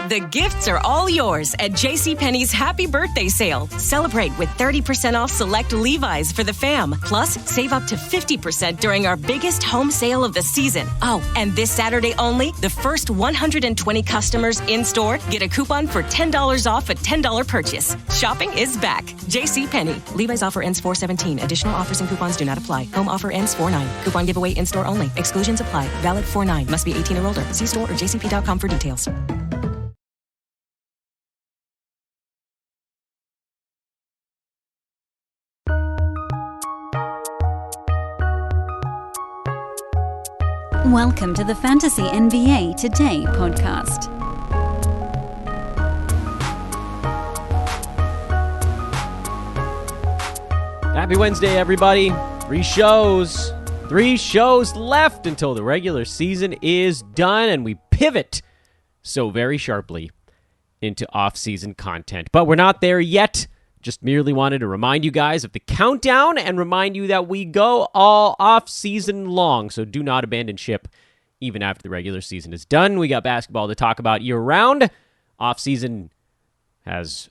The gifts are all yours at JCPenney's Happy Birthday Sale. Celebrate with 30% off select Levi's for the fam. Plus, save up to 50% during our biggest home sale of the season. Oh, and this Saturday only, the first 120 customers in-store get a coupon for $10 off a $10 purchase. Shopping is back. JCPenney. Levi's offer ends 4/17. Additional offers and coupons do not apply. Home offer ends 4/9. Coupon giveaway in-store only. Exclusions apply. Valid 4/9. Must be 18 or older. See store or jcp.com for details. Welcome to the Fantasy NBA Today podcast. Happy Wednesday, everybody. Three shows left until the regular season is done, and we pivot so very sharply into off-season content. But we're not there yet. Just merely wanted to remind you guys of the countdown and remind you that we go all off-season long, so do not abandon ship even after the regular season is done. We got basketball to talk about year-round. Off-season has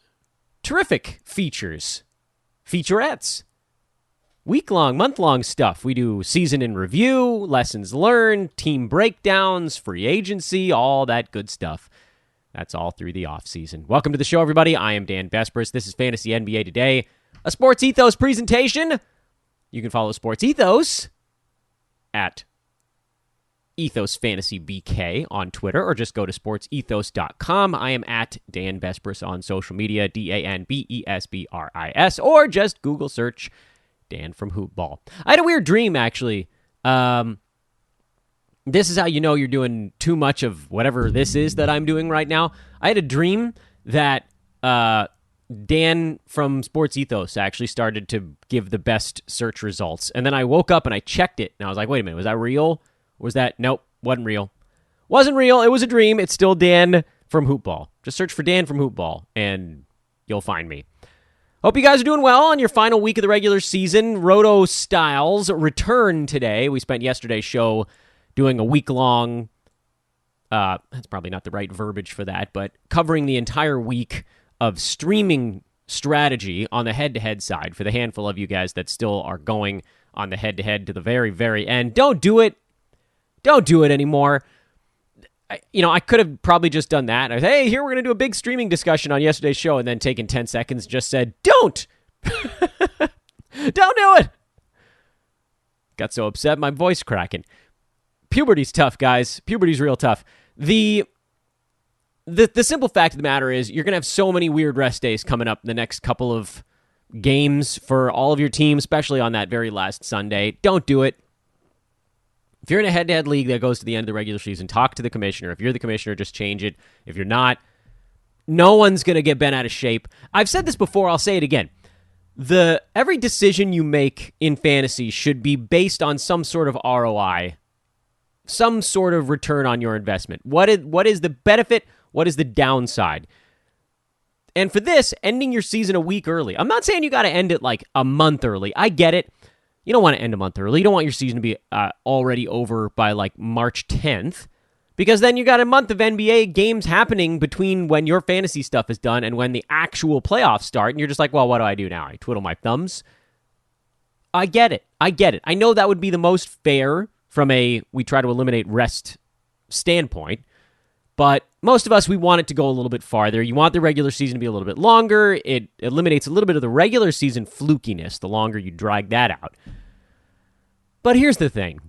terrific featurettes, week-long, month-long stuff. We do season in review, lessons learned, team breakdowns, free agency, all that good stuff. That's all through the offseason. Welcome to the show, everybody. I am Dan Vespers. This is Fantasy NBA Today, a Sports Ethos presentation. You can follow Sports Ethos at EthosFantasyBK on Twitter, or just go to sportsethos.com. I am at Dan Vespers on social media, DanBesbris, or just Google search Dan from Hoopball. I had a weird dream, actually. This is how you know you're doing too much of whatever this is that I'm doing right now. I had a dream that Dan from Sports Ethos actually started to give the best search results. And then I woke up and I checked it. And I was like, wait a minute, was that real? Was that? Nope, wasn't real. Wasn't real. It was a dream. It's still Dan from Hoopball. Just search for Dan from Hoopball and you'll find me. Hope you guys are doing well on your final week of the regular season. Roto Styles return today. We spent yesterday's show doing a week-long, that's probably not the right verbiage for that, but covering the entire week of streaming strategy on the head-to-head side for the handful of you guys that still are going on the head-to-head to the very, very end. Don't do it. Don't do it anymore. I could have probably just done that. I said, hey, here we're going to do a big streaming discussion on yesterday's show, and then taken 10 seconds just said, don't. Don't do it. Got so upset, my voice cracking. Puberty's tough, guys. Puberty's real tough. The simple fact of the matter is you're going to have so many weird rest days coming up in the next couple of games for all of your teams, especially on that very last Sunday. Don't do it. If you're in a head-to-head league that goes to the end of the regular season, talk to the commissioner. If you're the commissioner, just change it. If you're not, no one's going to get bent out of shape. I've said this before. I'll say it again. Every decision you make in fantasy should be based on some sort of ROI, some sort of return on your investment. What is the benefit? What is the downside? And for this, ending your season a week early. I'm not saying you got to end it like a month early. I get it. You don't want to end a month early. You don't want your season to be already over by like March 10th, because then you got a month of NBA games happening between when your fantasy stuff is done and when the actual playoffs start. And you're just like, well, what do I do now? I twiddle my thumbs. I get it. I know that would be the most fair from we try to eliminate rest standpoint, but most of us, we want it to go a little bit farther. You want the regular season to be a little bit longer. It eliminates a little bit of the regular season flukiness the longer you drag that out. But here's the thing.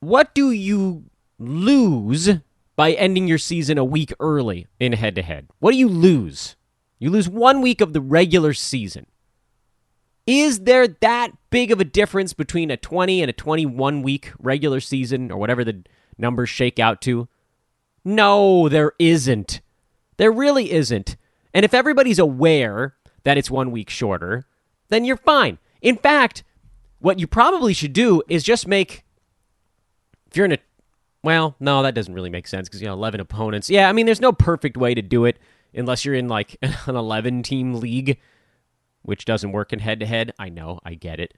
What do you lose by ending your season a week early in head-to-head? What do you lose? You lose 1 week of the regular season. Is there that big of a difference between a 20 and a 21-week regular season, or whatever the numbers shake out to? No, there isn't. There really isn't. And if everybody's aware that it's 1 week shorter, then you're fine. In fact, what you probably should do is just make, if you're in well, no, that doesn't really make sense because, 11 opponents. Yeah, I mean, there's no perfect way to do it unless you're in like an 11-team league, which doesn't work in head-to-head. I know, I get it.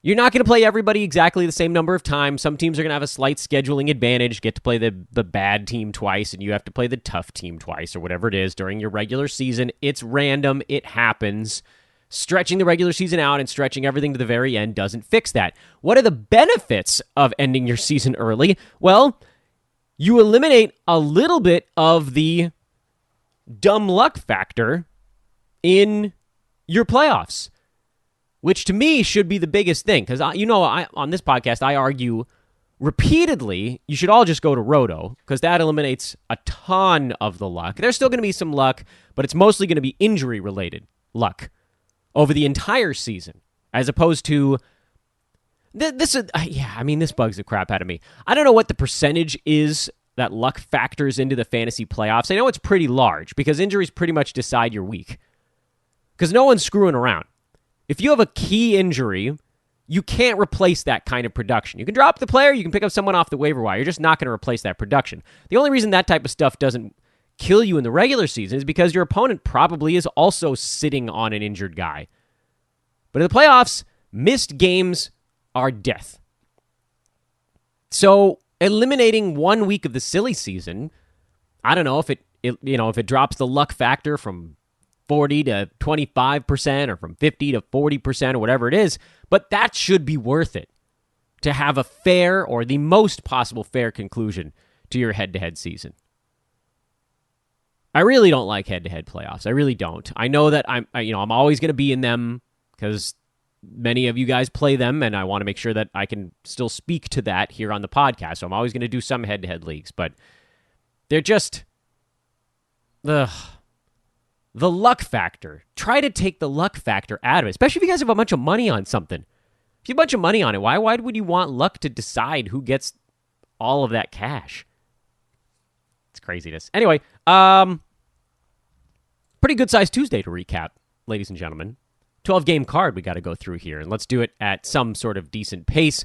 You're not going to play everybody exactly the same number of times. Some teams are going to have a slight scheduling advantage, get to play the bad team twice, and you have to play the tough team twice or whatever it is during your regular season. It's random. It happens. Stretching the regular season out and stretching everything to the very end doesn't fix that. What are the benefits of ending your season early? Well, you eliminate a little bit of the dumb luck factor in your playoffs, which to me should be the biggest thing. Because, on this podcast, I argue repeatedly, you should all just go to Roto, because that eliminates a ton of the luck. There's still going to be some luck, but it's mostly going to be injury-related luck over the entire season, as opposed to this bugs the crap out of me. I don't know what the percentage is that luck factors into the fantasy playoffs. I know it's pretty large, because injuries pretty much decide your week, because no one's screwing around. If you have a key injury, you can't replace that kind of production. You can drop the player, you can pick up someone off the waiver wire. You're just not going to replace that production. The only reason that type of stuff doesn't kill you in the regular season is because your opponent probably is also sitting on an injured guy. But in the playoffs, missed games are death. So eliminating 1 week of the silly season, I don't know if it drops the luck factor from 40 to 25% or from 50 to 40% or whatever it is, but that should be worth it to have a fair or the most possible fair conclusion to your head-to-head season. I really don't like head-to-head playoffs. I really don't. I know that I'm always going to be in them because many of you guys play them, and I want to make sure that I can still speak to that here on the podcast. So I'm always going to do some head-to-head leagues, but they're just the luck factor. Try to take the luck factor out of it, especially if you guys have a bunch of money on something. If you have a bunch of money on it, why would you want luck to decide who gets all of that cash? It's craziness. Anyway, pretty good-sized Tuesday to recap, ladies and gentlemen. 12-game card we got to go through here, and let's do it at some sort of decent pace.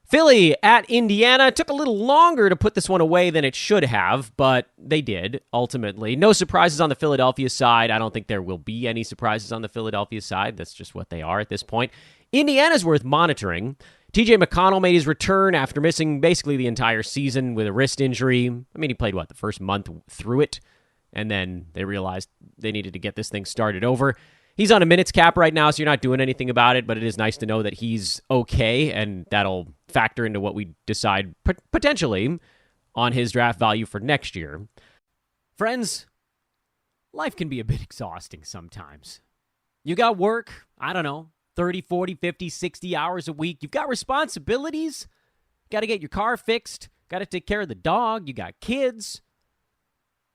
Philly at Indiana. Took a little longer to put this one away than it should have, but they did, ultimately. No surprises on the Philadelphia side. I don't think there will be any surprises on the Philadelphia side. That's just what they are at this point. Indiana's worth monitoring. TJ Mcconnell made his return after missing basically the entire season with a wrist injury. I mean, he played, the first month through it, and then they realized they needed to get this thing started over. He's on a minutes cap right now, so you're not doing anything about it, but it is nice to know that he's okay, and that'll factor into what we decide potentially on his draft value for next year. Friends, life can be a bit exhausting sometimes. You got work, 30, 40, 50, 60 hours a week. You've got responsibilities. Got to get your car fixed. Got to take care of the dog. You got kids.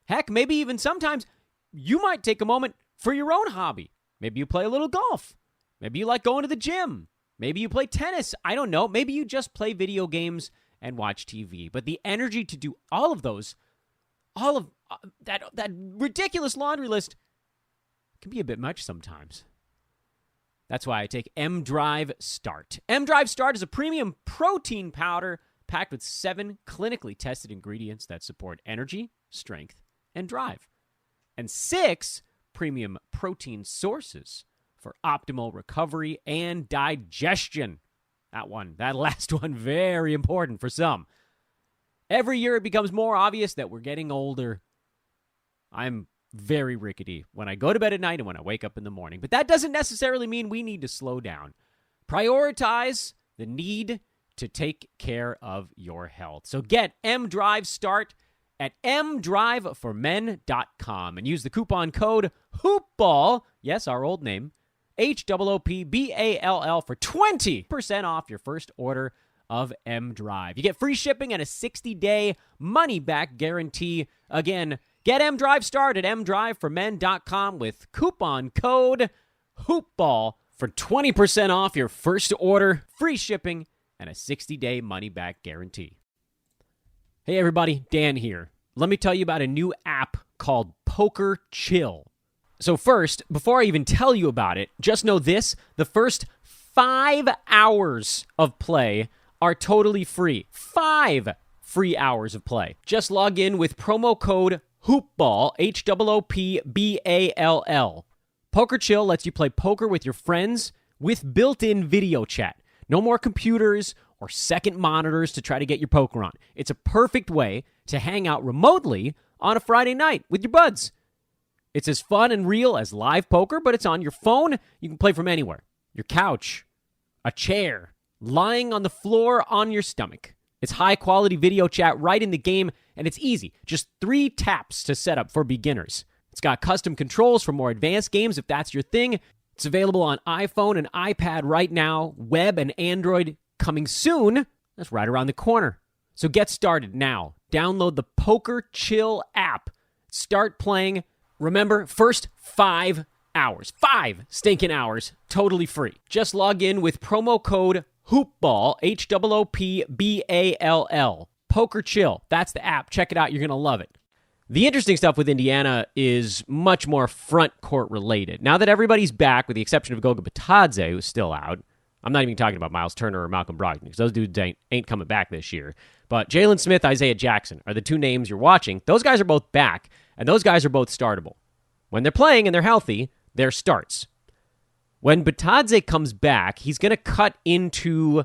Heck, maybe even sometimes you might take a moment for your own hobby. Maybe you play a little golf. Maybe you like going to the gym. Maybe you play tennis. I don't know. Maybe you just play video games and watch TV. But the energy to do all of those, all of that ridiculous laundry list can be a bit much sometimes. That's why I take M-Drive Start. M-Drive Start is a premium protein powder packed with 7 clinically tested ingredients that support energy, strength, and drive. And 6 premium protein sources for optimal recovery and digestion. That last one, very important for some. Every year it becomes more obvious that we're getting older. I'm very rickety when I go to bed at night and when I wake up in the morning. But that doesn't necessarily mean we need to slow down. Prioritize the need to take care of your health. So get M-Drive Start at mdriveformen.com and use the coupon code HOOPBALL, yes, our old name, HOOPBALL for 20% off your first order of M-Drive. You get free shipping and a 60-day money-back guarantee. Again, get M-Drive Start at mdriveformen.com with coupon code HOOPBALL for 20% off your first order, free shipping, and a 60-day money-back guarantee. Hey everybody, Dan here. Let me tell you about a new app called Poker Chill. So first, before I even tell you about it, just know this, the first 5 hours of play are totally free. 5 free hours of play. Just log in with promo code HOOPBALL, HOOPBALL. Poker Chill lets you play poker with your friends with built-in video chat. No more computers or second monitors to try to get your poker on. It's a perfect way to hang out remotely on a Friday night with your buds. It's as fun and real as live poker, but it's on your phone. You can play from anywhere. Your couch, a chair, lying on the floor on your stomach. It's high-quality video chat right in the game, and it's easy. Just 3 taps to set up for beginners. It's got custom controls for more advanced games if that's your thing. It's available on iPhone and iPad right now, web and Android coming soon. That's right around the corner. So get started now. Download the Poker Chill app. Start playing. Remember, first 5 hours. 5 stinking hours, totally free. Just log in with promo code HOOPBALL, HOOPBALL. Poker Chill. That's the app. Check it out. You're going to love it. The interesting stuff with Indiana is much more front court related. Now that everybody's back, with the exception of Goga Bitadze, who's still out, I'm not even talking about Miles Turner or Malcolm Brogdon, because those dudes ain't coming back this year. But Jalen Smith, Isaiah Jackson are the 2 names you're watching. Those guys are both back, and those guys are both startable. When they're playing and they're healthy, they're starts. When Bitadze comes back, he's going to cut into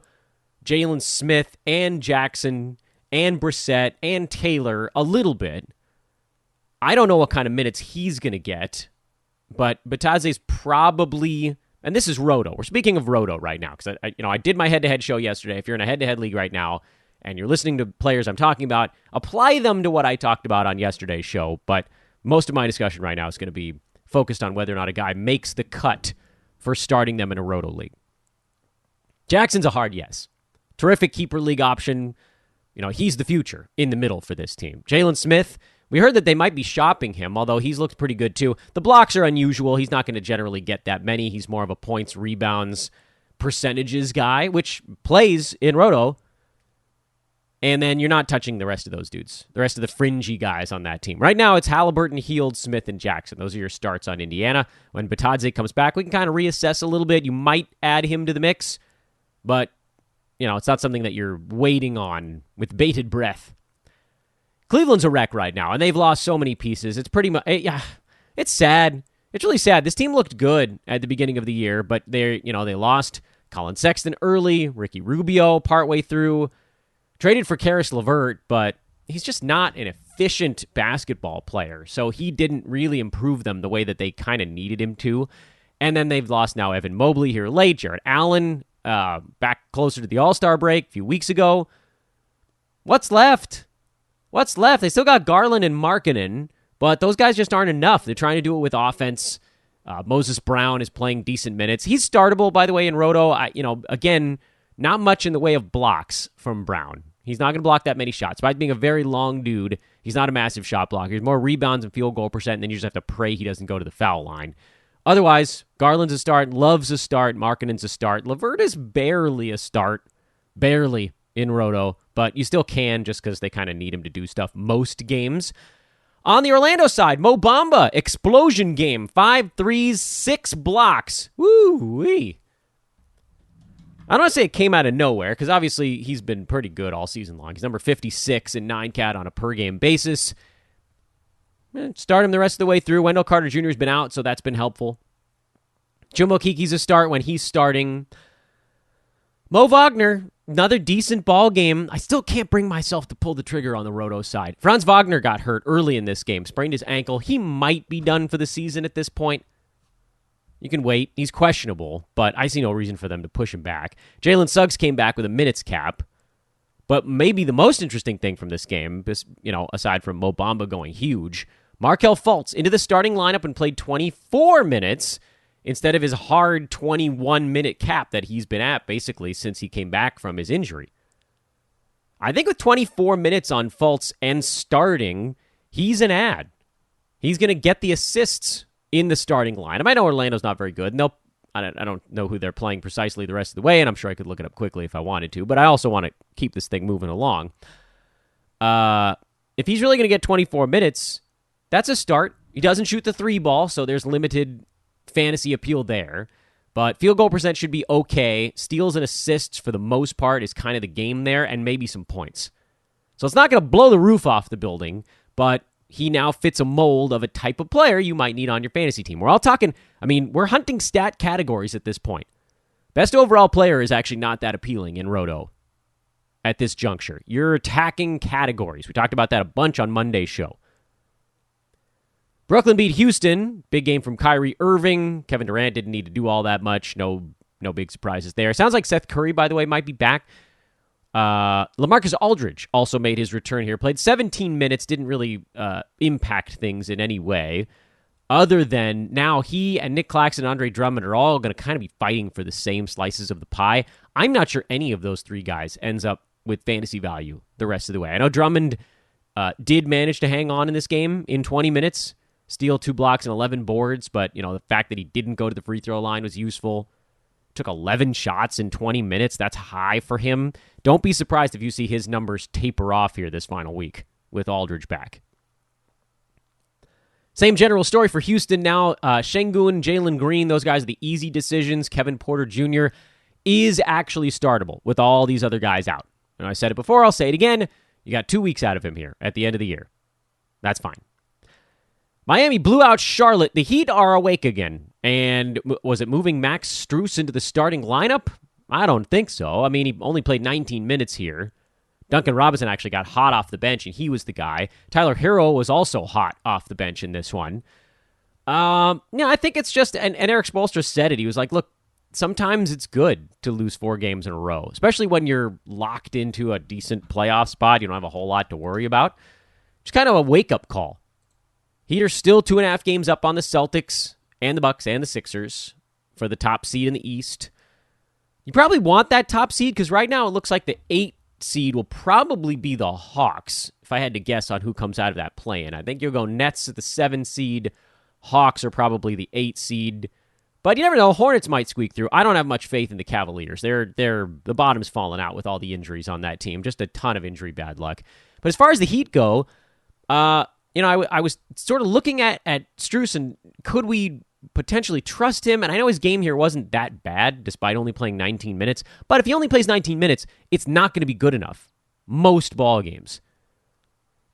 Jalen Smith and Jackson and Brissett and Taylor a little bit. I don't know what kind of minutes he's going to get, but Bitadze's probably, and this is Roto. We're speaking of Roto right now, because I did my head-to-head show yesterday. If you're in a head-to-head league right now and you're listening to players I'm talking about, apply them to what I talked about on yesterday's show, but most of my discussion right now is going to be focused on whether or not a guy makes the cut for starting them in a Roto league. Jackson's a hard yes. Terrific keeper league option. He's the future in the middle for this team. Jalen Smith, we heard that they might be shopping him, although he's looked pretty good too. The blocks are unusual. He's not going to generally get that many. He's more of a points, rebounds, percentages guy, which plays in Roto. And then you're not touching the rest of those dudes, the rest of the fringy guys on that team. Right now, it's Halliburton, Hield, Smith, and Jackson. Those are your starts on Indiana. When Bitadze comes back, we can kind of reassess a little bit. You might add him to the mix, but it's not something that you're waiting on with bated breath. Cleveland's a wreck right now, and they've lost so many pieces. It's pretty much, it's sad. It's really sad. This team looked good at the beginning of the year, but they lost Colin Sexton early, Ricky Rubio partway through, traded for Karis LeVert, but he's just not an efficient basketball player, so he didn't really improve them the way that they kind of needed him to. And then they've lost now Evan Mobley here late, Jarrett Allen back closer to the All-Star break a few weeks ago. What's left? They still got Garland and Markkanen, but those guys just aren't enough. They're trying to do it with offense. Moses Brown is playing decent minutes. He's startable, by the way, in Roto. Again, not much in the way of blocks from Brown. He's not going to block that many shots. Despite being a very long dude, he's not a massive shot blocker. He's more rebounds and field goal percent, and then you just have to pray he doesn't go to the foul line. Otherwise, Garland's a start, Love's a start, Markkanen's a start. LeVert is barely a start, barely in Roto, but you still can just because they kind of need him to do stuff most games. On the Orlando side, Mo Bamba, explosion game, 5 threes, 6 blocks. Woo-wee. I don't want to say it came out of nowhere, because obviously he's been pretty good all season long. He's number 56 in 9-cat on a per-game basis. Start him the rest of the way through. Wendell Carter Jr. has been out, so that's been helpful. Chuma Okeke's a start when he's starting. Mo Wagner, another decent ball game. I still can't bring myself to pull the trigger on the Roto side. Franz Wagner got hurt early in this game, sprained his ankle. He might be done for the season at this point. You can wait. He's questionable, but I see no reason for them to push him back. Jalen Suggs came back with a minutes cap, but maybe the most interesting thing from this game, aside from Mo Bamba going huge, Markelle Fultz into the starting lineup and played 24 minutes instead of his hard 21-minute cap that he's been at basically since he came back from his injury. I think with 24 minutes on Fultz and starting, he's an ad. He's going to get the assists in the starting lineup. I know Orlando's not very good, and I don't know who they're playing precisely the rest of the way, and I'm sure I could look it up quickly if I wanted to, but I also want to keep this thing moving along. If he's really going to get 24 minutes, that's a start. He doesn't shoot the 3 ball, so there's limited fantasy appeal there. But field goal percent should be okay. Steals and assists for the most part is kind of the game there, and maybe some points. So it's not going to blow the roof off the building, but he now fits a mold of a type of player you might need on your fantasy team. We're all talking, we're hunting stat categories at this point. Best overall player is actually not that appealing in Roto at this juncture. You're attacking categories. We talked about that a bunch on Monday's show. Brooklyn beat Houston. Big game from Kyrie Irving. Kevin Durant didn't need to do all that much. No big surprises there. Sounds like Seth Curry, by the way, might be back. Lamarcus Aldridge also made his return here. Played 17 minutes. Didn't really impact things in any way. Other than now he and Nick Claxton and Andre Drummond are all going to kind of be fighting for the same slices of the pie. I'm not sure any of those three guys ends up with fantasy value the rest of the way. I know Drummond did manage to hang on in this game in 20 minutes, steal 2 blocks and 11 boards, but the fact that he didn't go to the free throw line was useful. Took 11 shots in 20 minutes. That's high for him. Don't be surprised if you see his numbers taper off here this final week with Aldridge back. Same general story for Houston now. Şengün, Jalen Green, those guys are the easy decisions. Kevin Porter Jr. is actually startable with all these other guys out. And I said it before, I'll say it again. You got 2 weeks out of him here at the end of the year. That's fine. Miami blew out Charlotte. The Heat are awake again. And was it moving Max Strus into the starting lineup? I don't think so. I mean, he only played 19 minutes here. Duncan Robinson actually got hot off the bench, and he was the guy. Tyler Hero was also hot off the bench in this one. I think it's just, and Eric Spoelstra said it. He was like, look, sometimes it's good to lose 4 games in a row, especially when you're locked into a decent playoff spot. You don't have a whole lot to worry about. Just kind of a wake-up call. Heat are still 2.5 games up on the Celtics and the Bucks and the Sixers for the top seed in the East. You probably want that top seed because right now it looks like the 8 seed will probably be the Hawks, if I had to guess on who comes out of that play-in. I think you'll go Nets at the 7 seed. Hawks are probably the 8 seed. But you never know. Hornets might squeak through. I don't have much faith in the Cavaliers. The bottom's fallen out with all the injuries on that team. Just a ton of injury bad luck. But as far as the Heat go, I was sort of looking at Strus and could we potentially trust him? And I know his game here wasn't that bad, despite only playing 19 minutes. But if he only plays 19 minutes, it's not going to be good enough. Most ball games.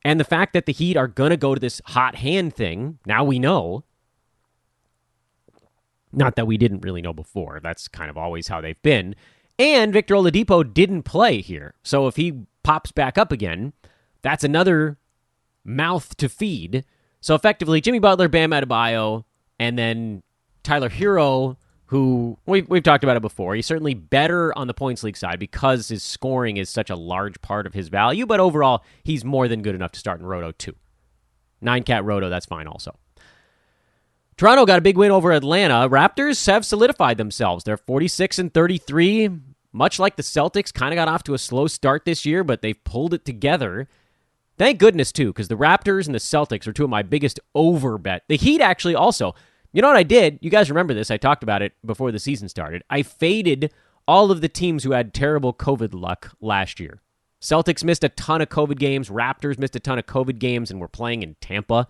And the fact that the Heat are going to go to this hot hand thing, now we know. Not that we didn't really know before. That's kind of always how they've been. And Victor Oladipo didn't play here. So if he pops back up again, that's another mouth to feed. So effectively, Jimmy Butler, Bam Adebayo, and then Tyler Hero, who we've talked about it before. He's certainly better on the points league side because his scoring is such a large part of his value, but overall, he's more than good enough to start in Roto too. 9-cat Roto, that's fine also. Toronto got a big win over Atlanta. Raptors have solidified themselves. They're 46-33. Much like the Celtics, kind of got off to a slow start this year, but they've pulled it together. Thank goodness, too, because the Raptors and the Celtics are two of my biggest over-bet. The Heat actually also. You know what I did? You guys remember this. I talked about it before the season started. I faded all of the teams who had terrible COVID luck last year. Celtics missed a ton of COVID games. Raptors missed a ton of COVID games and were playing in Tampa.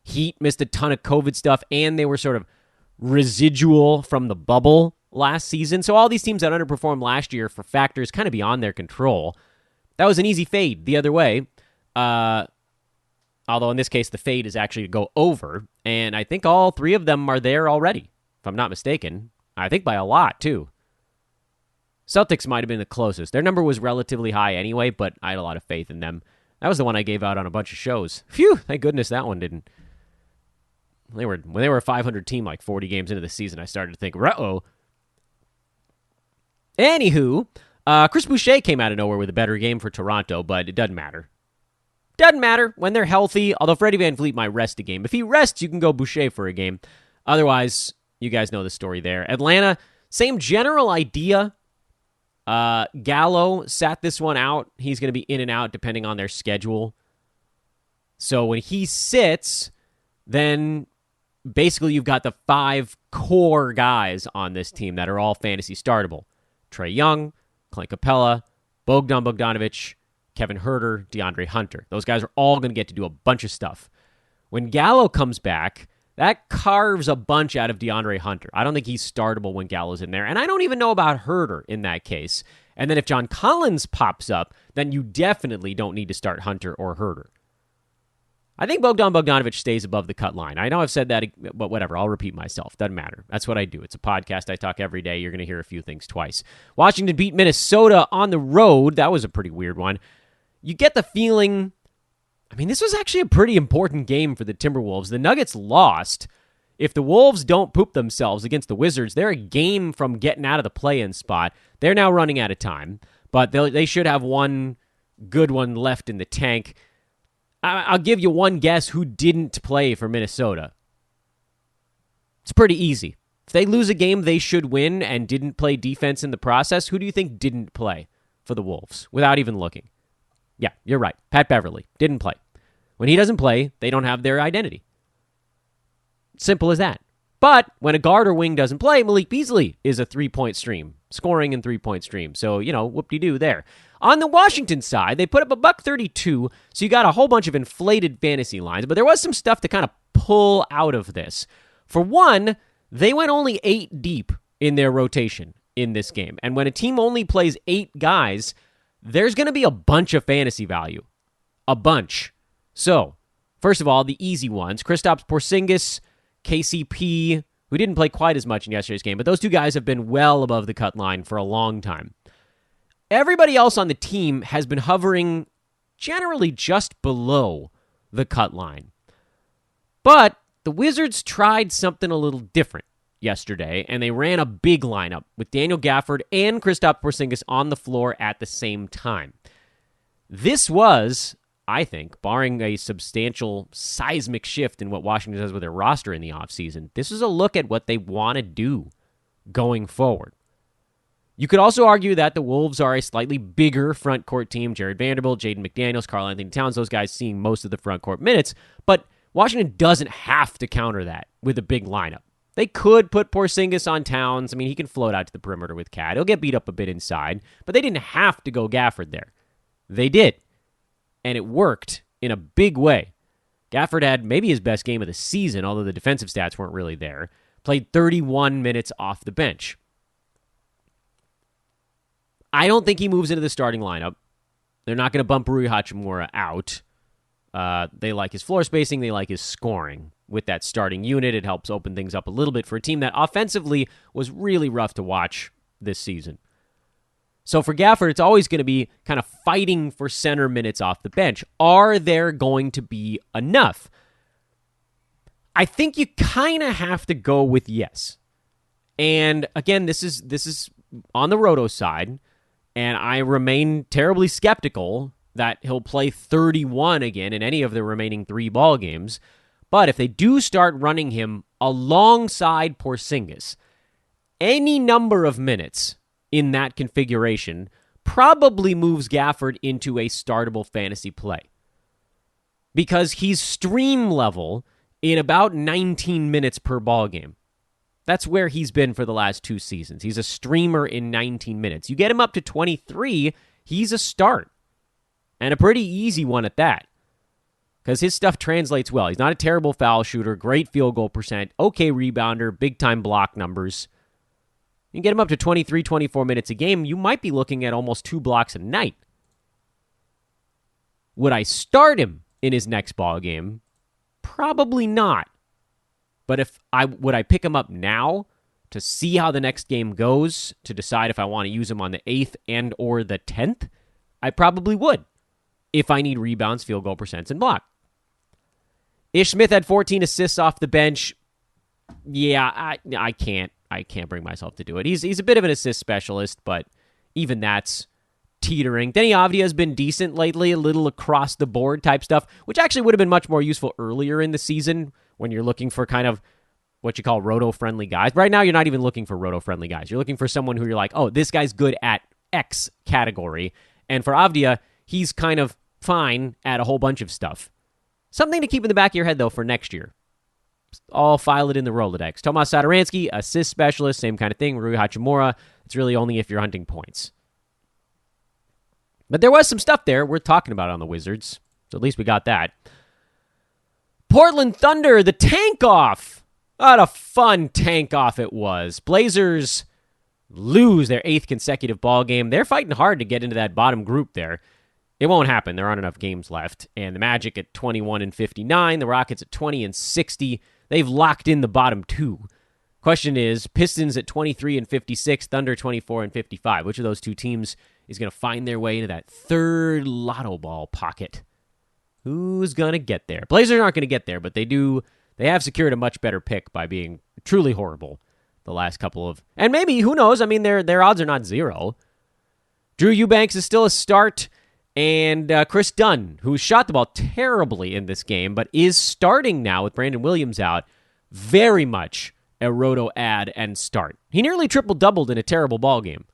Heat missed a ton of COVID stuff, and they were sort of residual from the bubble last season. So all these teams that underperformed last year for factors kind of beyond their control, that was an easy fade the other way. Although in this case, the fade is actually to go over, and I think all 3 of them are there already, if I'm not mistaken. I think by a lot, too. Celtics might have been the closest. Their number was relatively high anyway, but I had a lot of faith in them. That was the one I gave out on a bunch of shows. Phew, thank goodness that one didn't. When they were a 500 team like 40 games into the season, I started to think, uh-oh. Anywho, Chris Boucher came out of nowhere with a better game for Toronto, but it doesn't matter. Doesn't matter when they're healthy, although Freddie VanVleet might rest a game. If he rests, you can go Boucher for a game. Otherwise, you guys know the story there. Atlanta, same general idea. Gallo sat this one out. He's going to be in and out depending on their schedule. So when he sits, then basically you've got the 5 core guys on this team that are all fantasy startable. Trae Young, Clint Capella, Bogdan Bogdanovic, Kevin Huerter, DeAndre Hunter. Those guys are all going to get to do a bunch of stuff. When Gallo comes back, that carves a bunch out of DeAndre Hunter. I don't think he's startable when Gallo's in there, and I don't even know about Huerter in that case. And then if John Collins pops up, then you definitely don't need to start Hunter or Huerter. I think Bogdan Bogdanovic stays above the cut line. I know I've said that, but whatever. I'll repeat myself. Doesn't matter. That's what I do. It's a podcast. I talk every day. You're going to hear a few things twice. Washington beat Minnesota on the road. That was a pretty weird one. You get the feeling, I mean, this was actually a pretty important game for the Timberwolves. The Nuggets lost. If the Wolves don't poop themselves against the Wizards, they're a game from getting out of the play-in spot. They're now running out of time, but they should have one good one left in the tank. I'll give you one guess who didn't play for Minnesota. It's pretty easy. If they lose a game they should win and didn't play defense in the process, who do you think didn't play for the Wolves without even looking? Yeah, you're right. Pat Beverly didn't play. When he doesn't play, they don't have their identity. Simple as that. But when a guard or wing doesn't play, Malik Beasley is a three-point stream, scoring and three-point stream. So, whoop-de-doo there. On the Washington side, they put up a $132, so you got a whole bunch of inflated fantasy lines, but there was some stuff to kind of pull out of this. For one, they went only 8 deep in their rotation in this game. And when a team only plays 8 guys, there's going to be a bunch of fantasy value. A bunch. So, first of all, the easy ones. Kristaps Porzingis, KCP, who didn't play quite as much in yesterday's game, but those two guys have been well above the cut line for a long time. Everybody else on the team has been hovering generally just below the cut line. But the Wizards tried something a little different yesterday, and they ran a big lineup with Daniel Gafford and Kristaps Porzingis on the floor at the same time. This was, I think, barring a substantial seismic shift in what Washington does with their roster in the offseason, this is a look at what they want to do going forward. You could also argue that the Wolves are a slightly bigger front court team. Jared Vanderbilt, Jaden McDaniels, Karl-Anthony Towns, those guys seeing most of the front court minutes, but Washington doesn't have to counter that with a big lineup. They could put Porzingis on Towns. I mean, he can float out to the perimeter with Cat. He'll get beat up a bit inside, but they didn't have to go Gafford there. They did. And it worked in a big way. Gafford had maybe his best game of the season, although the defensive stats weren't really there. Played 31 minutes off the bench. I don't think he moves into the starting lineup. They're not going to bump Rui Hachimura out. They like his floor spacing. They like his scoring. With that starting unit, it helps open things up a little bit for a team that offensively was really rough to watch this season. So for Gafford, it's always going to be kind of fighting for center minutes off the bench. Are there going to be enough? I think you kind of have to go with yes. And again, this is on the Roto side, and I remain terribly skeptical that he'll play 31 again in any of the remaining 3 ball games. But if they do start running him alongside Porzingis, any number of minutes in that configuration probably moves Gafford into a startable fantasy play. Because he's stream level in about 19 minutes per ball game. That's where he's been for the last 2 seasons. He's a streamer in 19 minutes. You get him up to 23, he's a start. And a pretty easy one at that. Because his stuff translates well. He's not a terrible foul shooter, great field goal percent, okay rebounder, big-time block numbers. You get him up to 23, 24 minutes a game, you might be looking at almost 2 blocks a night. Would I start him in his next ball game? Probably not. But would I pick him up now to see how the next game goes, to decide if I want to use him on the 8th and or the 10th? I probably would, if I need rebounds, field goal percents, and block. Ish Smith had 14 assists off the bench. Yeah, I can't bring myself to do it. He's a bit of an assist specialist, but even that's teetering. Denny Avdia has been decent lately, a little across the board type stuff, which actually would have been much more useful earlier in the season when you're looking for kind of what you call roto-friendly guys. Right now, you're not even looking for roto-friendly guys. You're looking for someone who you're like, oh, this guy's good at X category. And for Avdia, he's kind of fine at a whole bunch of stuff. Something to keep in the back of your head, though, for next year. All file it in the Rolodex. Tomas Satoransky, assist specialist, same kind of thing. Rui Hachimura, it's really only if you're hunting points. But there was some stuff there worth talking about on the Wizards, so at least we got that. Portland Thunder, the tank-off. What a fun tank-off it was. Blazers lose their 8th consecutive ball game. They're fighting hard to get into that bottom group there. It won't happen. There aren't enough games left. And the Magic at 21-59, the Rockets at 20-60. They've locked in the bottom two. Question is, Pistons at 23-56, Thunder 24-55. Which of those two teams is going to find their way into that third lotto ball pocket? Who's going to get there? Blazers aren't going to get there, but they have secured a much better pick by being truly horrible the last couple of... And maybe, who knows? I mean, their odds are not zero. Drew Eubanks is still a start. And Chris Dunn, who shot the ball terribly in this game, but is starting now with Brandon Williams out, very much a roto add and start. He nearly triple-doubled in a terrible ball game.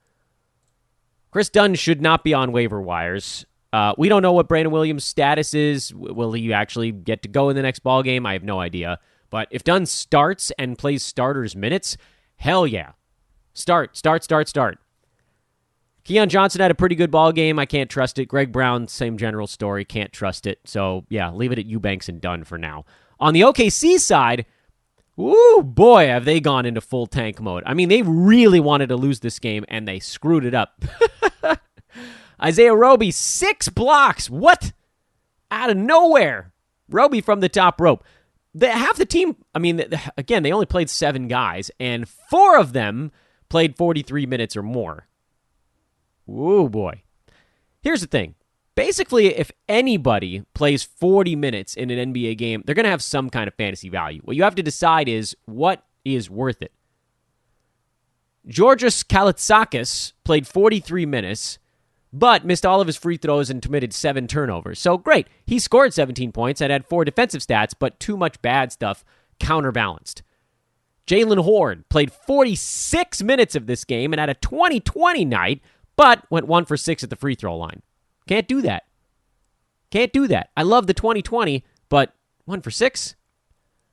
Chris Dunn should not be on waiver wires. We don't know what Brandon Williams' status is. Will he actually get to go in the next ball game? I have no idea. But if Dunn starts and plays starters minutes, hell yeah. Start. Keon Johnson had a pretty good ball game. I can't trust it. Greg Brown, same general story. Can't trust it. So, yeah, leave it at Eubanks and Dunn for now. On the OKC side, woo, boy, have they gone into full tank mode. I mean, they really wanted to lose this game, and they screwed it up. Isaiah Roby, 6 blocks. What? Out of nowhere. Roby from the top rope. Half the team, I mean, again, they only played 7 guys, and 4 of them played 43 minutes or more. Ooh, boy. Here's the thing. Basically, if anybody plays 40 minutes in an NBA game, they're going to have some kind of fantasy value. What you have to decide is what is worth it. Georgios Calizakis played 43 minutes, but missed all of his free throws and committed 7 turnovers. So, great. He scored 17 points and had 4 defensive stats, but too much bad stuff counterbalanced. Jalen Horde played 46 minutes of this game and had a 20-20 night, but went 1 for 6 at the free throw line. Can't do that. I love the 20-20, but 1 for 6?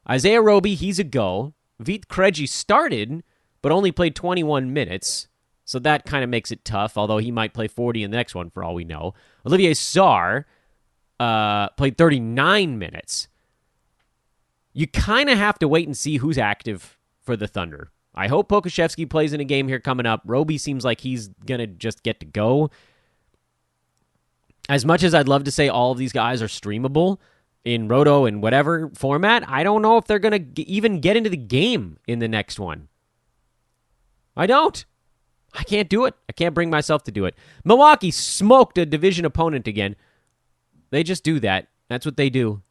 Isaiah Roby, he's a go. Vit Krejci started, but only played 21 minutes, so that kind of makes it tough, although he might play 40 in the next one for all we know. Olivier Sarr played 39 minutes. You kind of have to wait and see who's active for the Thunder. I hope Pokusevski plays in a game here coming up. Roby seems like he's going to just get to go. As much as I'd love to say all of these guys are streamable in Roto and whatever format, I don't know if they're going to even get into the game in the next one. I don't. I can't do it. I can't bring myself to do it. Milwaukee smoked a division opponent again. They just do that. That's what they do.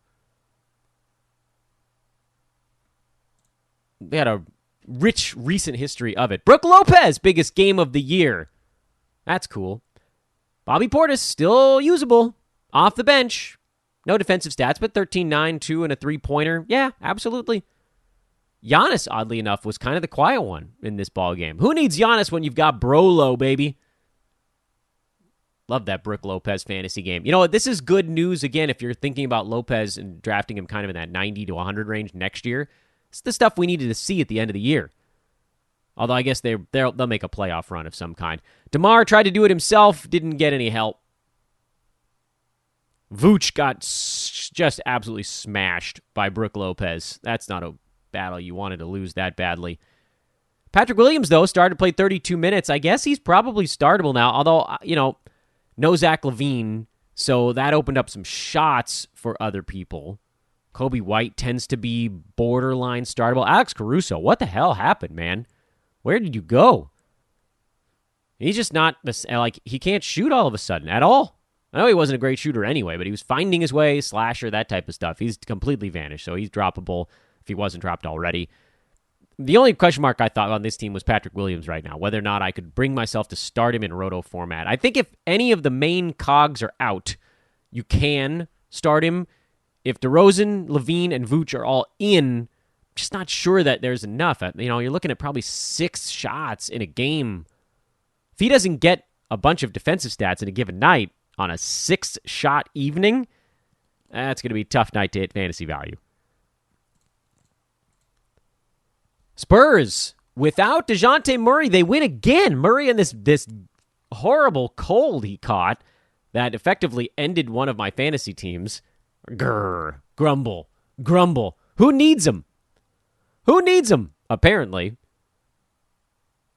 They had a rich recent history of it. Brook Lopez, biggest game of the year. That's cool. Bobby Portis, still usable. Off the bench. No defensive stats, but 13-9, 2, and a 3-pointer. Yeah, absolutely. Giannis, oddly enough, was kind of the quiet one in this ball game. Who needs Giannis when you've got Brolo, baby? Love that Brook Lopez fantasy game. You know what? This is good news, again, if you're thinking about Lopez and drafting him kind of in that 90 to 100 range next year. It's the stuff we needed to see at the end of the year. Although I guess they'll make a playoff run of some kind. DeMar tried to do it himself, didn't get any help. Vooch got just absolutely smashed by Brook Lopez. That's not a battle you wanted to lose that badly. Patrick Williams, though, started to play 32 minutes. I guess he's probably startable now, although, no Zach LaVine, so that opened up some shots for other people. Kobe White tends to be borderline startable. Alex Caruso, what the hell happened, man? Where did you go? He's just not, he can't shoot all of a sudden at all. I know he wasn't a great shooter anyway, but he was finding his way, slasher, that type of stuff. He's completely vanished, so he's droppable if he wasn't dropped already. The only question mark I thought on this team was Patrick Williams right now, whether or not I could bring myself to start him in Roto format. I think if any of the main cogs are out, you can start him. If DeRozan, LaVine, and Vooch are all in, just not sure that there's enough. You're looking at probably 6 shots in a game. If he doesn't get a bunch of defensive stats in a given night on a 6-shot evening, that's going to be a tough night to hit fantasy value. Spurs, without DeJounte Murray, they win again. Murray in this horrible cold he caught that effectively ended one of my fantasy teams. Grumble. Who needs him? Apparently.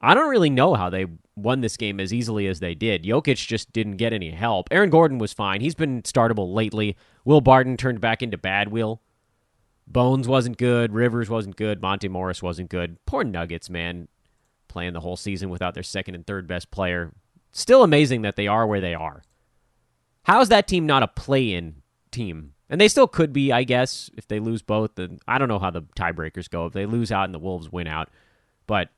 I don't really know how they won this game as easily as they did. Jokic just didn't get any help. Aaron Gordon was fine. He's been startable lately. Will Barton turned back into bad Will. Bones wasn't good. Rivers wasn't good. Monte Morris wasn't good. Poor Nuggets, man. Playing the whole season without their second and third best player. Still amazing that they are where they are. How is that team not a play-in team? And they still could be, I guess, if they lose both. Then I don't know how the tiebreakers go. If they lose out and the Wolves win out. But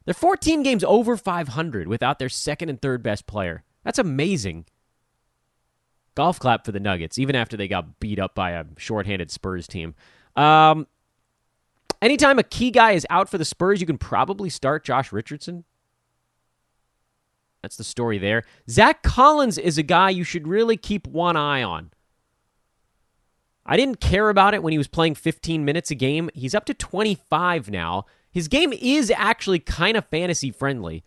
they're 14 games over 500 without their second and third best player. That's amazing. Golf clap for the Nuggets, even after they got beat up by a shorthanded Spurs team. Anytime a key guy is out for the Spurs, you can probably start Josh Richardson. That's the story there. Zach Collins is a guy you should really keep one eye on. I didn't care about it when he was playing 15 minutes a game. He's up to 25 now. His game is actually kind of fantasy friendly.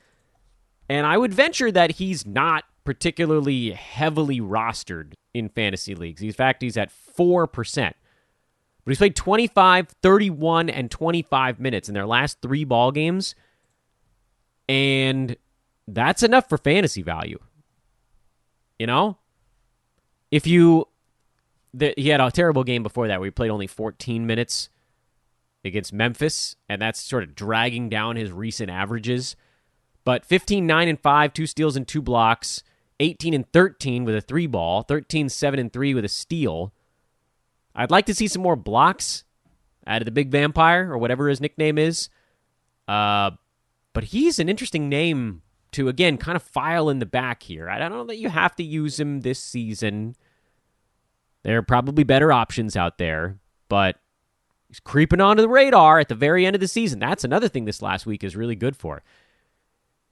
And I would venture that he's not particularly heavily rostered in fantasy leagues. In fact, he's at 4%. But he's played 25, 31, and 25 minutes in their last 3 ball games. And that's enough for fantasy value. You know? He had a terrible game before that where he played only 14 minutes against Memphis, and that's sort of dragging down his recent averages. But 15, 9, and 5, 2 steals and 2 blocks, 18 and 13 with a 3 ball, 13, 7, and 3 with a steal. I'd like to see some more blocks out of the Big Vampire, or whatever his nickname is. But he's an interesting name to, again, kind of file in the back here. I don't know that you have to use him this season. There are probably better options out there, but he's creeping onto the radar at the very end of the season. That's another thing this last week is really good for.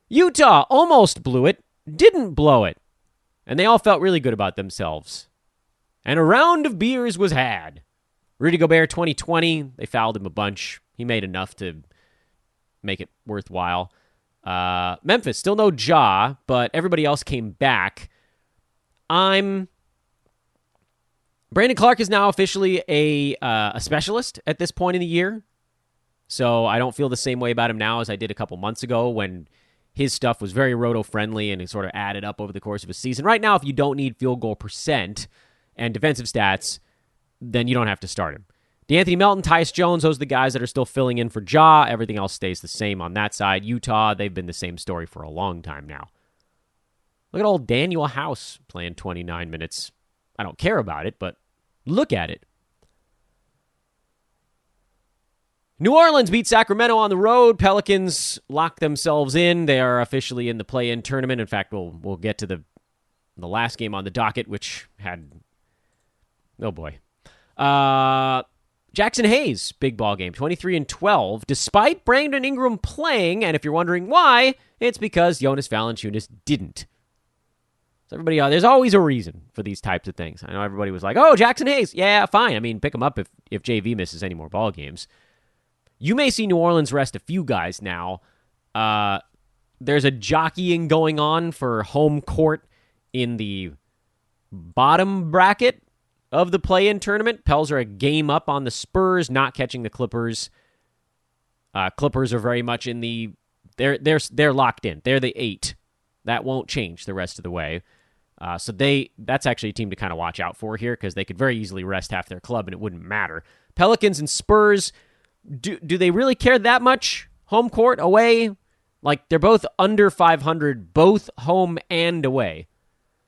Utah almost blew it, didn't blow it, and they all felt really good about themselves. And a round of beers was had. Rudy Gobert 2020, they fouled him a bunch. He made enough to make it worthwhile. Memphis, still no Ja, but everybody else came back. Brandon Clark is now officially a specialist at this point in the year. So I don't feel the same way about him now as I did a couple months ago when his stuff was very roto-friendly and it sort of added up over the course of a season. Right now, if you don't need field goal percent and defensive stats, then you don't have to start him. DeAnthony Melton, Tyus Jones, those are the guys that are still filling in for Ja. Everything else stays the same on that side. Utah, they've been the same story for a long time now. Look at old Daniel House playing 29 minutes. I don't care about it, but look at it. New Orleans beat Sacramento on the road. Pelicans locked themselves in. They are officially in the play-in tournament. In fact, we'll get to the last game on the docket, which had... Oh, boy. Jackson Hayes, big ball game, 23 and 12, despite Brandon Ingram playing, and if you're wondering why, it's because Jonas Valanciunas didn't. So everybody, there's always a reason for these types of things. I know everybody was like, oh, Jackson Hayes. Yeah, fine. I mean, pick him up if JV misses any more ball games. You may see New Orleans rest a few guys now. There's a jockeying going on for home court in the bottom bracket of the play-in tournament. Pels are a game up on the Spurs, not catching the Clippers. Clippers are very much in the... They're locked in. They're the 8. That won't change the rest of the way. So that's actually a team to kind of watch out for here because they could very easily rest half their club and it wouldn't matter. Pelicans and Spurs, do they really care that much? Home court, away? Like, they're both under 500, both home and away.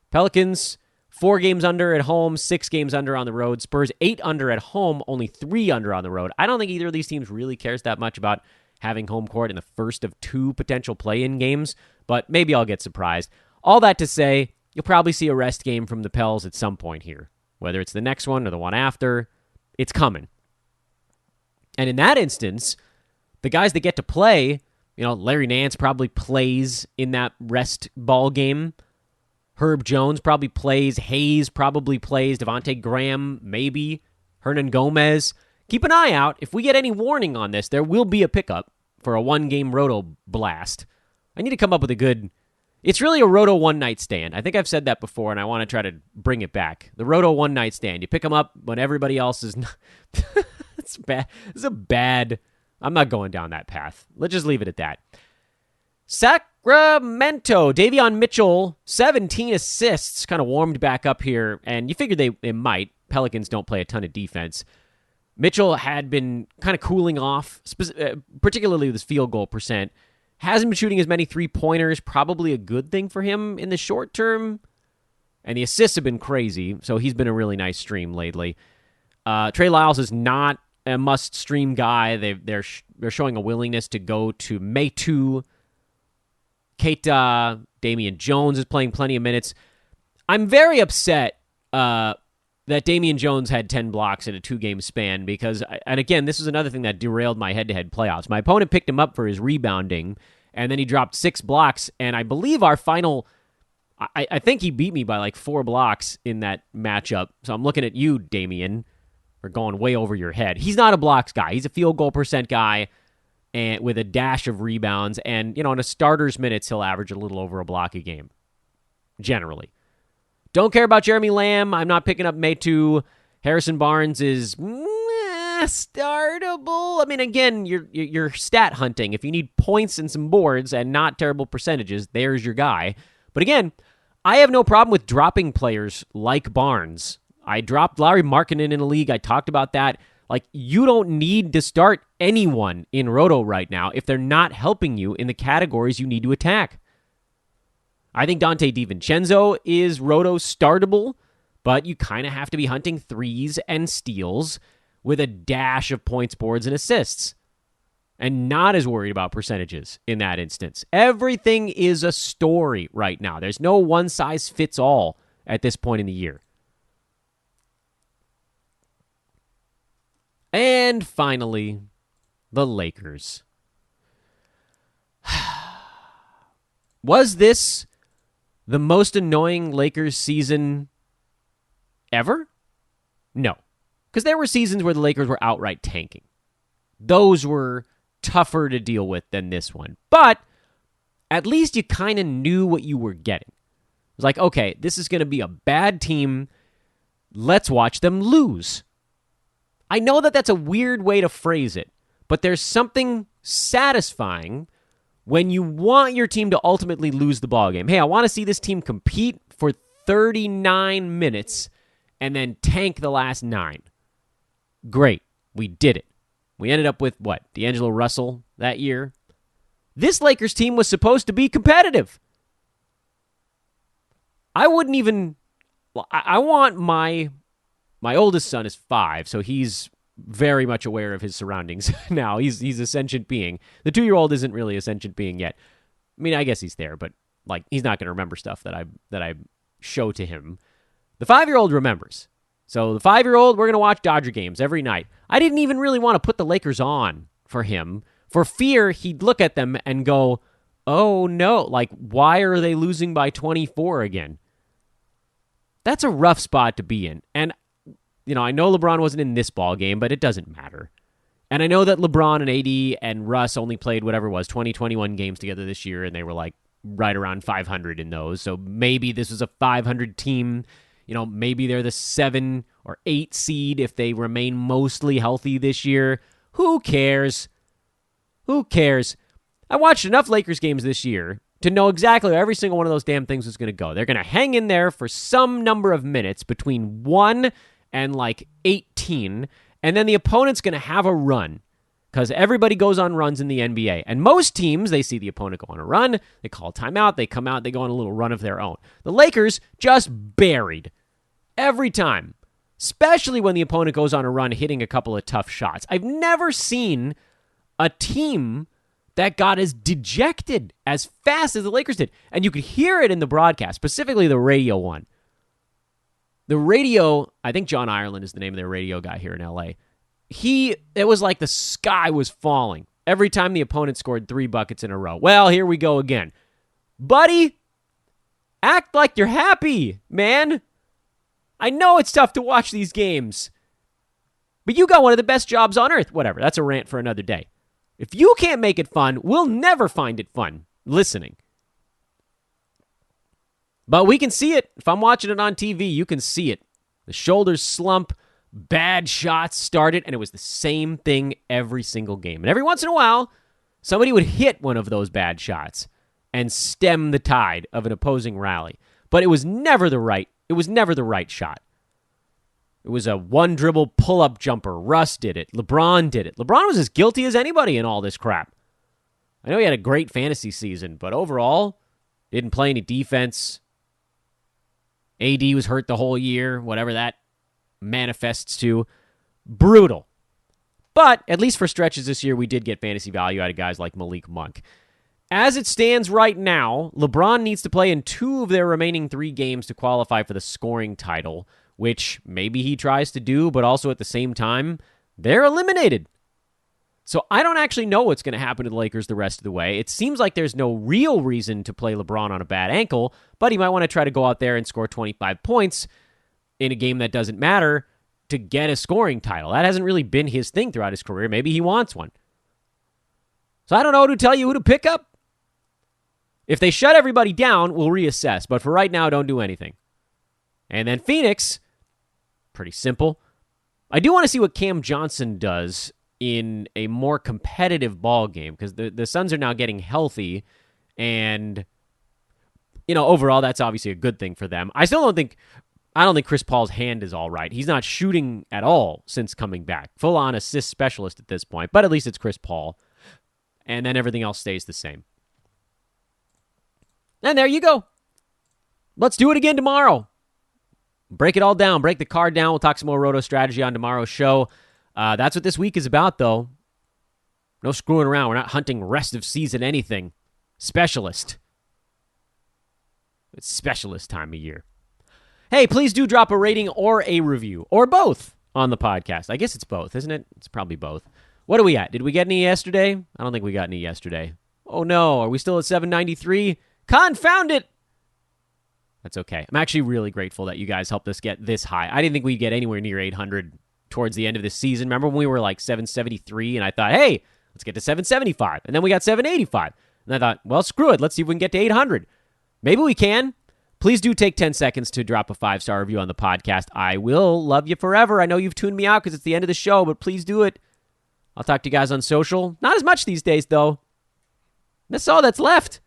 Pelicans, 4 games under at home, 6 games under on the road. Spurs, 8 under at home, only 3 under on the road. I don't think either of these teams really cares that much about having home court in the first of 2 potential play-in games, but maybe I'll get surprised. All that to say, you'll probably see a rest game from the Pels at some point here. Whether it's the next one or the one after, it's coming. And in that instance, the guys that get to play, Larry Nance probably plays in that rest ball game. Herb Jones probably plays. Hayes probably plays. Devontae Graham, maybe. Hernan Gomez. Keep an eye out. If we get any warning on this, there will be a pickup for a 1-game roto blast. I need to come up with a good... It's really a roto one-night stand. I think I've said that before, and I want to try to bring it back. The roto one-night stand. You pick them up when everybody else is... It's bad. It's a bad... I'm not going down that path. Let's just leave it at that. Sacramento, Davion Mitchell, 17 assists, kind of warmed back up here, and you figured they might. Pelicans don't play a ton of defense. Mitchell had been kind of cooling off, particularly with his field goal percent. Hasn't been shooting as many three-pointers, probably a good thing for him in the short term. And the assists have been crazy, so he's been a really nice stream lately. Trey Lyles is not a must-stream guy. They're showing a willingness to go to Metu. Keita, Damien Jones is playing plenty of minutes. I'm very upset that Damien Jones had 10 blocks in a 2-game span because, and again, this is another thing that derailed my head-to-head playoffs. My opponent picked him up for his rebounding, and then he dropped 6 blocks, and I believe our final, I think he beat me by like 4 blocks in that matchup. So I'm looking at you, Damien, for going way over your head. He's not a blocks guy. He's a field goal percent guy, and with a dash of rebounds, and, in a starter's minutes, he'll average a little over a block a game, generally. Don't care about Jeremy Lamb. I'm not picking up Metu. Harrison Barnes is startable. I mean, again, you're stat hunting. If you need points and some boards and not terrible percentages, there's your guy. But again, I have no problem with dropping players like Barnes. I dropped Larry Markkanen in a league. I talked about that. Like, you don't need to start anyone in Roto right now if they're not helping you in the categories you need to attack. I think Dante DiVincenzo is Roto startable, but you kind of have to be hunting threes and steals with a dash of points, boards, and assists, and not as worried about percentages in that instance. Everything is a story right now. There's no one-size-fits-all at this point in the year. And finally, the Lakers. Was this the most annoying Lakers season ever? No. Because there were seasons where the Lakers were outright tanking. Those were tougher to deal with than this one. But at least you kind of knew what you were getting. It was like, okay, this is going to be a bad team. Let's watch them lose. I know that that's a weird way to phrase it, but there's something satisfying when you want your team to ultimately lose the ballgame. Hey, I want to see this team compete for 39 minutes and then tank the last 9. Great. We did it. We ended up with, what, D'Angelo Russell that year? This Lakers team was supposed to be competitive. I wouldn't even... I want my oldest son is 5, so he's very much aware of his surroundings now. He's a sentient being. The 2-year-old isn't really a sentient being yet. I mean, I guess he's there, but like he's not going to remember stuff that I show to him. The 5-year-old remembers. So the 5-year-old, we're going to watch Dodger games every night. I didn't even really want to put the Lakers on for him for fear he'd look at them and go, oh no, like why are they losing by 24 again? That's a rough spot to be in. And I know LeBron wasn't in this ball game, but it doesn't matter. And I know that LeBron and AD and Russ only played whatever it was, 21 games together this year, and they were like right around 500 in those. So maybe this was a 500 team. Maybe they're the 7 or 8 seed if they remain mostly healthy this year. Who cares? Who cares? I watched enough Lakers games this year to know exactly where every single one of those damn things was going to go. They're going to hang in there for some number of minutes between 1 and like 18, and then the opponent's going to have a run because everybody goes on runs in the NBA. And most teams, they see the opponent go on a run, they call a timeout, they come out, they go on a little run of their own. The Lakers just buried every time, especially when the opponent goes on a run hitting a couple of tough shots. I've never seen a team that got as dejected as fast as the Lakers did. And you could hear it in the broadcast, specifically the radio one. The radio, I think John Ireland is the name of their radio guy here in LA. It was like the sky was falling every time the opponent scored 3 buckets in a row. Well, here we go again. Buddy, act like you're happy, man. I know it's tough to watch these games, but you got one of the best jobs on earth. Whatever, that's a rant for another day. If you can't make it fun, we'll never find it fun listening. But we can see it. If I'm watching it on TV, you can see it. The shoulders slump, bad shots started, and it was the same thing every single game. And every once in a while, somebody would hit one of those bad shots. and stem the tide of an opposing rally. But it was never the right shot. It was a one-dribble pull-up jumper. Russ did it. LeBron did it. LeBron was as guilty as anybody in all this crap. I know he had a great fantasy season, but overall, didn't play any defense. AD was hurt the whole year, whatever that manifests to. Brutal. But at least for stretches this year, we did get fantasy value out of guys like Malik Monk. As it stands right now, LeBron needs to play in 2 of their remaining 3 games to qualify for the scoring title, which maybe he tries to do, but also at the same time, they're eliminated. So I don't actually know what's going to happen to the Lakers the rest of the way. It seems like there's no real reason to play LeBron on a bad ankle, but he might want to try to go out there and score 25 points in a game that doesn't matter to get a scoring title. That hasn't really been his thing throughout his career. Maybe he wants one. So I don't know who to tell you who to pick up. If they shut everybody down, we'll reassess. But for right now, don't do anything. And then Phoenix, pretty simple. I do want to see what Cam Johnson does in a more competitive ball game because the Suns are now getting healthy. And, overall, that's obviously a good thing for them. I don't think Chris Paul's hand is all right. He's not shooting at all since coming back. Full-on assist specialist at this point. But at least it's Chris Paul. And then everything else stays the same. And there you go. Let's do it again tomorrow. Break it all down. Break the card down. We'll talk some more roto strategy on tomorrow's show. That's what this week is about, though. No screwing around. We're not hunting rest of season anything. Specialist. It's specialist time of year. Hey, please do drop a rating or a review, or both, on the podcast. I guess it's both, isn't it? It's probably both. What are we at? Did we get any yesterday? I don't think we got any yesterday. Oh, no. Are we still at 793? Confound it! That's okay. I'm actually really grateful that you guys helped us get this high. I didn't think we'd get anywhere near 800 towards the end of the season. Remember when we were like 773 and I thought, hey, let's get to 775. And then we got 785. And I thought, well, screw it. Let's see if we can get to 800. Maybe we can. Please do take 10 seconds to drop a 5-star review on the podcast. I will love you forever. I know you've tuned me out because it's the end of the show, but please do it. I'll talk to you guys on social. Not as much these days, though. That's all that's left.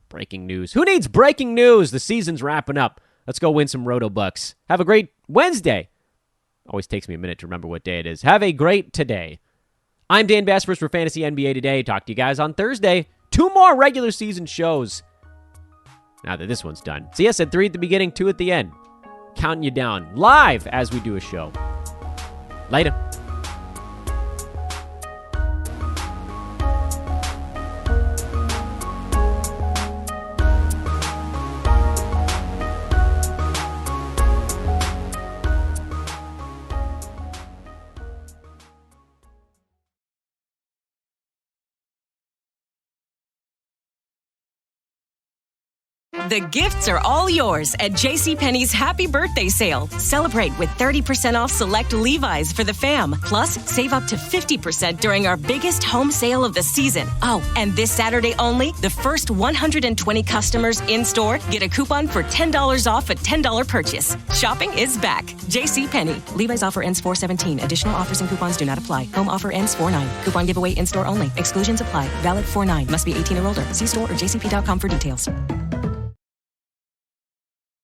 Breaking news. Who needs breaking news? The season's wrapping up. Let's go win some Roto Bucks. Have a great Wednesday. Always takes me a minute to remember what day it is. Have a great today. I'm Dan Bassford for Fantasy NBA Today. Talk to you guys on Thursday. 2 more regular season shows. Now that this one's done. See, I said 3 at the beginning, 2 at the end. Counting you down. Live as we do a show. Later. The gifts are all yours at JCPenney's Happy Birthday Sale. Celebrate with 30% off select Levi's for the fam. Plus, save up to 50% during our biggest home sale of the season. Oh, and this Saturday only, the first 120 customers in-store get a coupon for $10 off a $10 purchase. Shopping is back. JCPenney. Levi's offer ends 4/17. Additional offers and coupons do not apply. Home offer ends 4/9. Coupon giveaway in-store only. Exclusions apply. Valid 4/9. Must be 18 or older. See store or jcp.com for details.